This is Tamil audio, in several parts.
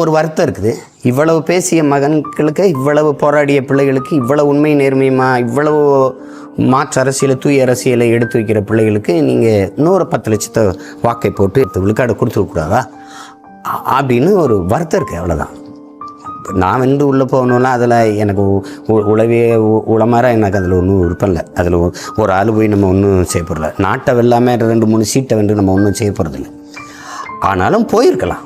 ஒரு வருத்தம் இருக்குது. இவ்வளவு பேசிய மகன்களுக்கு, இவ்வளவு போராடிய பிள்ளைகளுக்கு, இவ்வளவு உண்மை நேர்மையுமா, இவ்வளவு மாற்று அரசியலை, தூய அரசியலை எடுத்து வைக்கிற பிள்ளைகளுக்கு நீங்கள் இன்னொரு 10 லட்சத்தை வாக்கை போட்டு விழுக்காடு கொடுத்துருக்கூடாதா அப்படின்னு ஒரு வருத்தம் இருக்குது. அவ்வளோதான். நான் வந்து உள்ளே போகணுன்னா அதில் எனக்கு உளவே உளமாற எனக்கு அதில் ஒன்றும் விருப்பம் இல்லை. அதில் ஒரு ஆள் போய் நம்ம ஒன்றும் செய்ய போகிறதில்ல. நாட்டை வெல்லாமல் 2-3 சீட்டை வந்து நம்ம ஒன்றும் செய்ய போகிறதில்ல. ஆனாலும் போயிருக்கலாம்.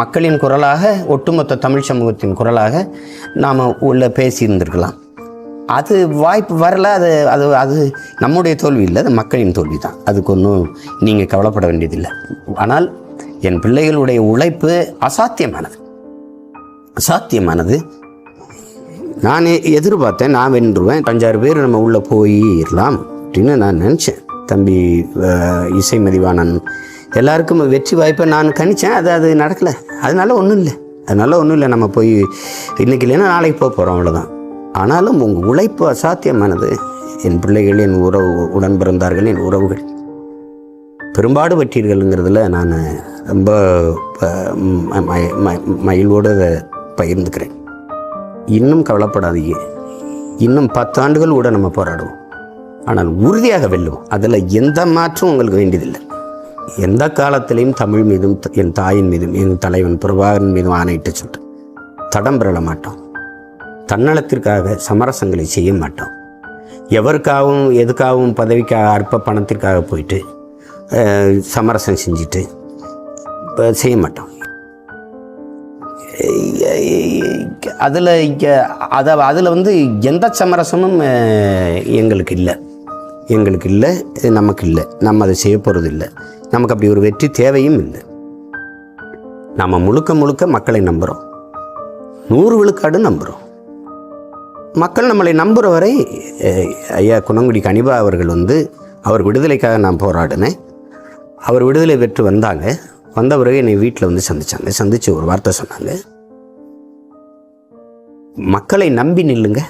மக்களின் குரலாக, ஒட்டுமொத்த தமிழ் சமூகத்தின் குரலாக நாம் உள்ள பேசியிருந்திருக்கலாம். அது வாய்ப்பு வரல. அது நம்முடைய தோல்வி இல்லை, அது மக்களின் தோல்வி தான். அதுக்கு ஒன்றும் நீங்கள் கவலைப்பட வேண்டியதில்லை. ஆனால் என் பிள்ளைகளுடைய உழைப்பு அசாத்தியமானது. நான் எதிர்பார்த்தேன் நான் வென்றுவேன், 5-6 பேர் நம்ம உள்ளே போயிடலாம் அப்படின்னு நான் நினச்சேன். தம்பி இசை மதிவாணன் எல்லாருக்கும் வெற்றி வாய்ப்பை நான் கணித்தேன். அது நடக்கலை. அதனால ஒன்றும் இல்லை. நம்ம போய் இன்றைக்கி இல்லைன்னா நாளைக்கு போகிறோம், அவ்வளோதான். ஆனாலும் உங்கள் உழைப்பு அசாத்தியமானது. என் பிள்ளைகள், என் உடன் பிறந்தார்கள், என் உறவுகள் பெரும்பாடு பற்றீர்கள்ங்கிறதுல நான் ரொம்ப மகிழ்வோடு அதை பகிர்ந்துக்கிறேன். இன்னும் கவலைப்படாதீங்க. இன்னும் 10 ஆண்டுகள் கூட நம்ம போராடுவோம். ஆனால் உறுதியாக வெல்லுவோம். அதில் எந்த மாற்றம் உங்களுக்கு வேண்டியதில்லை. எந்த காலத்திலையும் தமிழ் மீதும், என் தாயின் மீதும், என் தலைவன் பிரபாகரன் மீதும் ஆணையிட்டு சொல்லிட்டு தடம் பெறல மாட்டோம். தன்னலத்திற்காக சமரசங்களை செய்ய மாட்டோம். எவருக்காகவும் எதுக்காகவும் பதவிக்காக, அற்ப பணத்திற்காக போயிட்டு சமரசம் செஞ்சுட்டு செய்ய மாட்டோம். அதில் வந்து எந்த சமரசமும் எங்களுக்கு இல்லை. நமக்கு இல்லை. நம்ம அதை செய்ய போகிறது இல்லை. நமக்கு அப்படி ஒரு வெற்றி தேவையும் இல்லை. நம்ம முழுக்க மக்களை நம்புகிறோம். 100 விழுக்காடு நம்புகிறோம். மக்கள் நம்மளை நம்புகிற வரை ஐயா குணங்குடி கனிபா அவர்கள் வந்து அவர் விடுதலைக்காக நான் போராடினேன். அவர் விடுதலை பெற்று வந்த பிறகு என்னை வீட்டில் வந்து சந்தித்து ஒரு வார்த்தை சொன்னாங்க. மக்களை நம்பி நில்லுங்க,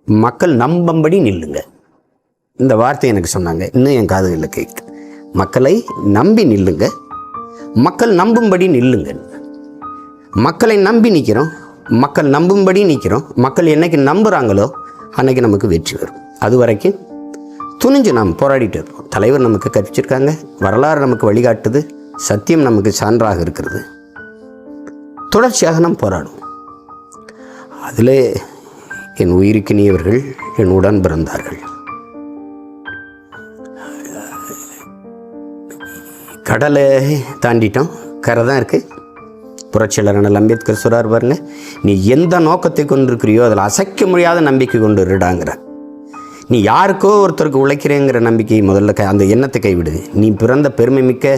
மக்கள் நம்பும்படி நில்லுங்க. இந்த வார்த்தை எனக்கு சொன்னாங்க. இன்னும் என் காதுகளில் கேட்கு. மக்களை நம்பி நில்லுங்க, மக்கள் நம்பும்படி நில்லுங்க. மக்களை நம்பி நிற்கிறோம், மக்கள் நம்பும்படி நிற்கிறோம். மக்கள் என்னைக்கு நம்புகிறாங்களோ அன்னைக்கு நமக்கு வெற்றி வரும். அது வரைக்கும் துணிஞ்சு நாம் போராடிட்டு இருப்போம். தலைவர் நமக்கு கற்பிச்சிருக்காங்க, வரலாறு நமக்கு வழிகாட்டுது, சத்தியம் நமக்கு சான்றாக இருக்கிறது. தொடர்ச்சியாக நாம் போராடுவோம். அதில் என் உயிருக்கினியவர்கள், என் உடன் பிறந்தார்கள். கடலை தாண்டிட்டோம், கரை தான் இருக்குது. புரட்சியாளர் அண்ணல் அம்பேத்கர் சொல்றார் பாருங்க, நீ எந்த நோக்கத்தை கொண்டிருக்கிறியோ அதில் அசைக்க முடியாத நம்பிக்கை கொண்டு இருடாங்கிற. நீ யாருக்கோ ஒருத்தருக்கு உழைக்கிறேங்கிற நம்பிக்கை முதல்ல அந்த எண்ணத்தை கைவிடுது. நீ பிறந்த பெருமை மிக்க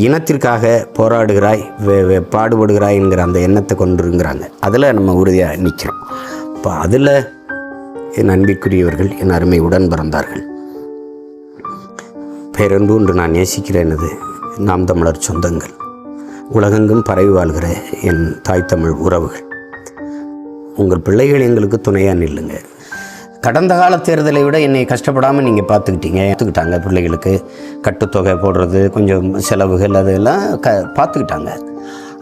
இனத்திற்காக போராடுகிறாய், பாடுபடுகிறாய்ங்கிற அந்த எண்ணத்தை கொண்டுருங்கிறாங்க. அதில் நம்ம உறுதியாக நிற்கிறோம். இப்போ அதில் என் அன்பிற்குரியவர்கள், என் அருமை உடன் பிறந்தார்கள், பேரன்பு என்று நான் நேசிக்கிறேனது நாம் தமிழர் சொந்தங்கள், உலகெங்கும் பரவி வாழ்கிற என் தாய் தமிழ் உறவுகள், உங்கள் பிள்ளைகள் எங்களுக்கு துணையாக நில்லுங்க. கடந்த கால தேர்தலை விட என்னை கஷ்டப்படாமல் நீங்கள் பார்த்துக்கிட்டாங்க. பிள்ளைகளுக்கு கட்டுத்தொகை போடுறது, கொஞ்சம் செலவுகள், அதெல்லாம் பார்த்துக்கிட்டாங்க.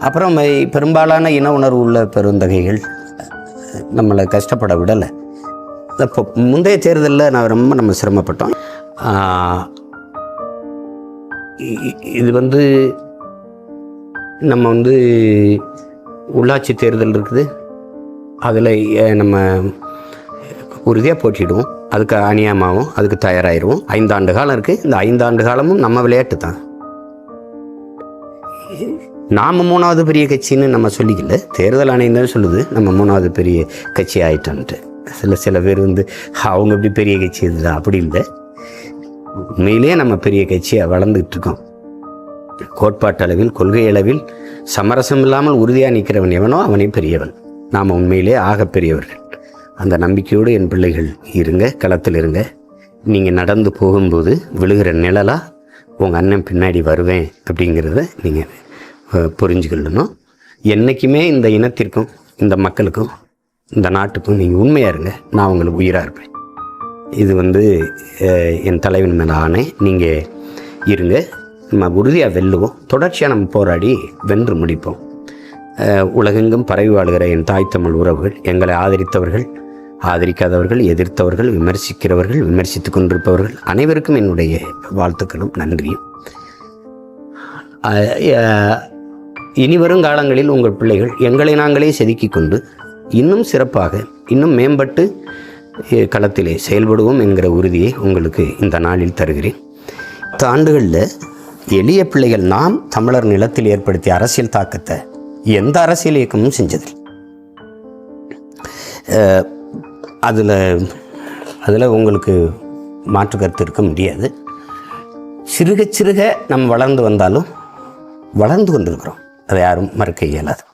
அப்புறம் பெரும்பாலான இன உணர்வு உள்ள பெருந்தகைகள் நம்மளை கஷ்டப்பட விடலை. இப்போ முந்தைய தேர்தலில் நம்ம சிரமப்பட்டோம். இது வந்து நம்ம உள்ளாட்சி தேர்தல் இருக்குது, அதில் நம்ம உறுதியாக போட்டிடுவோம். அதுக்கு அநியாயமாகவும் அதுக்கு தயாராகிடுவோம். 5 ஆண்டு காலம் இருக்குது. இந்த 5 ஆண்டு காலமும் நம்ம விளையாட்டு தான். நாம் 3வது பெரிய கட்சின்னு நம்ம சொல்லிக்கல, தேர்தல் ஆணையம் தான் சொல்லுது நம்ம 3வது பெரிய கட்சி ஆகிட்டோன்ட்டு. சில பேர் அவங்க எப்படி பெரிய கட்சி இதுதான், அப்படி இல்லை. உண்மையிலே நம்ம பெரிய கட்சியாக வளர்ந்துக்கிட்டு இருக்கோம். கோட்பாட்டு அளவில், கொள்கை அளவில் சமரசம் இல்லாமல் உறுதியாக நிற்கிறவன் எவனோ அவனே பெரியவன். நாம் உண்மையிலே ஆக பெரியவர்கள். அந்த நம்பிக்கையோடு என் பிள்ளைகள் இருங்க, களத்தில் இருங்க. நீங்கள் நடந்து போகும்போது விழுகிற நிழலாக உங்கள் அண்ணன் பின்னாடி வருவேன் அப்படிங்கிறத நீங்கள் புரிஞ்சுக்கொள்ளணும். என்றைக்குமே இந்த இனத்திற்கும், இந்த மக்களுக்கும், இந்த நாட்டுக்கும் நீங்கள் உண்மையாக இருங்க. நான் உங்களுக்கு உயிராக இருப்பேன். இது என் தலைவன் மேலே ஆணை. நீங்கள் இருங்க. நம்ம உறுதியாக வெல்லுவோம். தொடர்ச்சியாக நம்ம போராடி வென்று முடிப்போம். உலகெங்கும் பரவி வாழ்கிற என் தாய் தமிழ் உறவுகள், எங்களை ஆதரித்தவர்கள், ஆதரிக்காதவர்கள், எதிர்த்தவர்கள், விமர்சிக்கிறவர்கள், விமர்சித்து கொண்டிருப்பவர்கள் அனைவருக்கும் என்னுடைய வாழ்த்துக்களும் நன்றியும். இனி வரும் காலங்களில் உங்கள் பிள்ளைகள் எங்களை நாங்களே செதுக்கி கொண்டு இன்னும் சிறப்பாக, இன்னும் மேம்பட்டு களத்திலே செயல்படுவோம் என்கிற உறுதியை உங்களுக்கு இந்த நாளில் தருகிறேன். 10 ஆண்டுகளில் எளிய பிள்ளைகள் நாம் தமிழர் நிலத்தில் ஏற்படுத்திய அரசியல் தாக்கத்தை எந்த அரசியல் இயக்கமும் செஞ்சதில்லை. அதில் உங்களுக்கு மாற்று கருத்து இருக்க முடியாது. சிறுக சிறுக நம்ம வளர்ந்து வந்தாலும் வளர்ந்து கொண்டிருக்கிறோம். அதை யாரும் மறுக்க இயலாது.